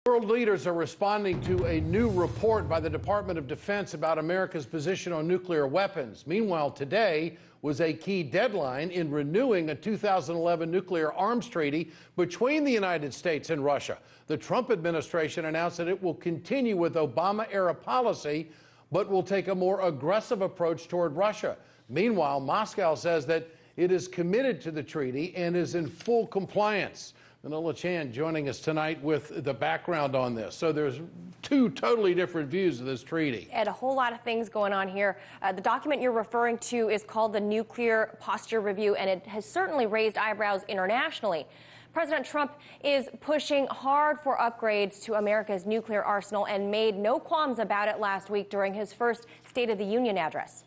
World leaders are responding to a new report by the Department of Defense about America's position on nuclear weapons. Meanwhile, today was a key deadline in renewing a 2011 nuclear arms treaty between the United States and Russia. The Trump administration announced that it will continue with Obama-era policy, but will take a more aggressive approach toward Russia. Meanwhile, Moscow says that it is committed to the treaty and is in full compliance. Manila Chan joining us tonight with the background on this. So there's two totally different views of this treaty. And a whole lot of things going on here. The document you're referring to is called the Nuclear Posture Review, and it has certainly raised eyebrows internationally. President Trump is pushing hard for upgrades to America's nuclear arsenal and made no qualms about it last week during his first State of the Union address.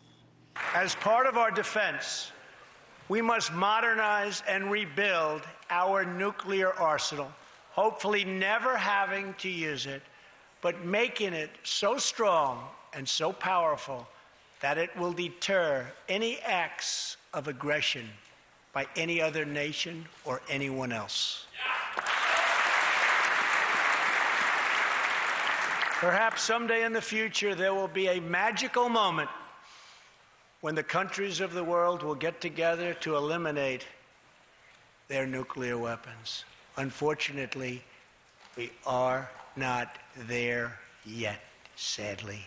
As part of our defense, we must modernize and rebuild our nuclear arsenal, hopefully never having to use it, but making it so strong and so powerful that it will deter any acts of aggression by any other nation or anyone else. Perhaps someday in the future there will be a magical moment when the countries of the world will get together to eliminate their nuclear weapons. Unfortunately, we are not there yet, sadly.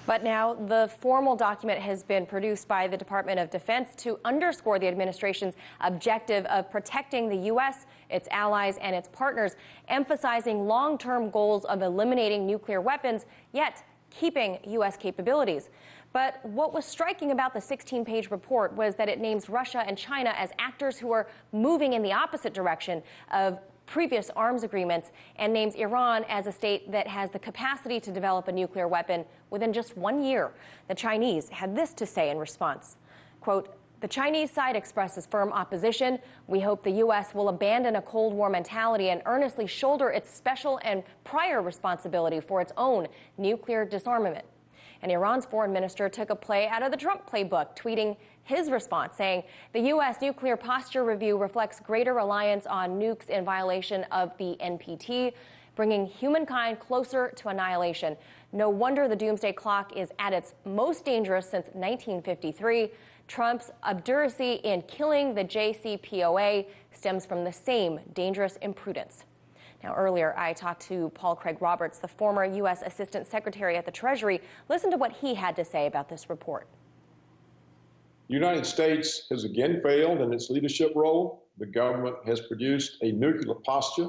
But now the formal document has been produced by the Department of Defense to underscore the administration's objective of protecting the U.S., its allies, and its partners, emphasizing long-term goals of eliminating nuclear weapons, yet keeping U.S. capabilities. But what was striking about the 16-page report was that it names Russia and China as actors who are moving in the opposite direction of previous arms agreements, and names Iran as a state that has the capacity to develop a nuclear weapon within just 1 year. The Chinese had this to say in response, quote, "The Chinese side expresses firm opposition. We hope the U.S. will abandon a Cold War mentality and earnestly shoulder its special and prior responsibility for its own nuclear disarmament." And Iran's foreign minister took a play out of the Trump playbook, tweeting his response, saying, "The U.S. Nuclear Posture Review reflects greater reliance on nukes in violation of the NPT, bringing humankind closer to annihilation. No wonder the doomsday clock is at its most dangerous since 1953. Trump's obduracy in killing the JCPOA stems from the same dangerous imprudence." Now, earlier, I talked to Paul Craig Roberts, the former U.S. Assistant Secretary at the Treasury. Listen to what he had to say about this report. The United States has again failed in its leadership role. The government has produced a nuclear posture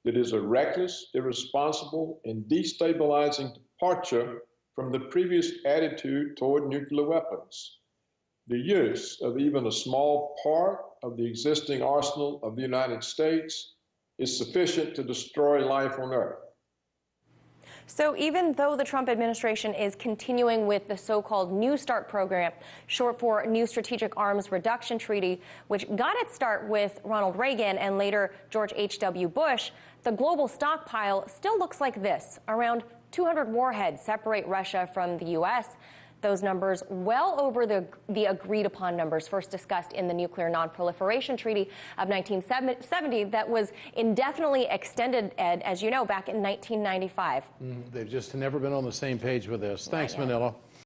that is a reckless, irresponsible, and destabilizing departure from the previous attitude toward nuclear weapons. The use of even a small part of the existing arsenal of the United States is sufficient to destroy life on Earth. So even though the Trump administration is continuing with the so-called New START program, short for New Strategic Arms Reduction Treaty, which got its start with Ronald Reagan and later George H.W. Bush, the global stockpile still looks like this. Around 200 warheads separate Russia from the U.S., those numbers well over the agreed-upon numbers first discussed in the Nuclear Non-Proliferation Treaty of 1970 that was indefinitely extended, Ed, as you know, back in 1995. They've just never been on the same page with this. Thanks, Manila.